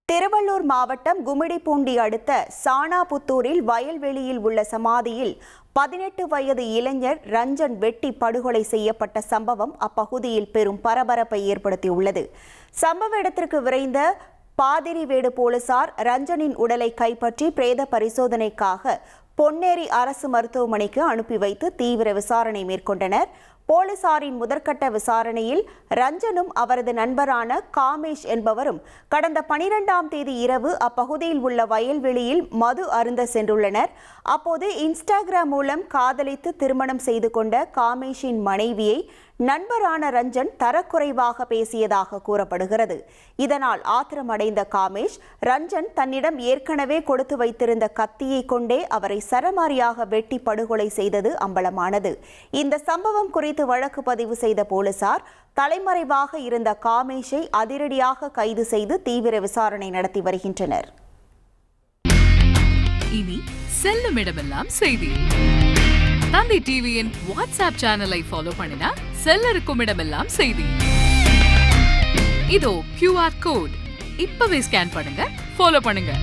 திருவள்ளூர் மாவட்டம் கும்மிடிப்பூண்டி அடுத்த சாணாபுத்தூரில் வயல்வெளியில் உள்ள சமாதியில் 18 வயது இளைஞர் ரஞ்சன் வெட்டி படுகொலை செய்யப்பட்ட சம்பவம் அப்பகுதியில் பெரும் பரபரப்பை ஏற்படுத்தியுள்ளது. சம்பவ இடத்திற்கு விரைந்த பாதிரிவேடு போலீசார் ரஞ்சனின் உடலை கைப்பற்றி பிரேத பரிசோதனைக்காக பொன்னேரி அரசு மருத்துவமனைக்கு அனுப்பி வைத்து தீவிர விசாரணை மேற்கொண்டனர். போலீசாரின் முதற்கட்ட விசாரணையில் ரஞ்சனும் அவரது நண்பரான காமேஷ் என்பவரும் கடந்த 12ஆம் தேதி இரவு அப்பகுதியில் உள்ள வயல்வெளியில் மது அருந்த சென்றுள்ளனர். அப்போது இன்ஸ்டாகிராம் மூலம் காதலித்து திருமணம் செய்து கொண்ட காமேஷின் மனைவியை நண்பரான ரஞ்சன் தரக்குறைவாக பேசியதாக கூறப்படுகிறது. இதனால் ஆத்திரமடைந்த காமேஷ் ரஞ்சன் தன்னிடம் ஏற்கனவே கொடுத்து வைத்திருந்த கத்தியை கொண்டே அவரை சரமாரியாக வெட்டி படுகொலை செய்தது அம்பலமானது. இந்த சம்பவம் குறித்து வழக்கு பதிவு செய்த போலீசார் தலைமறைவாக இருந்த காமேஷை அதிரடியாக கைது செய்து தீவிர விசாரணை நடத்தி வருகின்றனர். இனி செல்லும் இடமெல்லாம் செய்தி. தந்தி டிவியின் வாட்ஸ்அப் சேனலை ஃபாலோ பண்ணினா செல்ல இருக்கும் இடமெல்லாம் செய்தி. இதோ QR கோட் இப்பவே ஸ்கேன் பண்ணுங்க, ஃபாலோ பண்ணுங்க.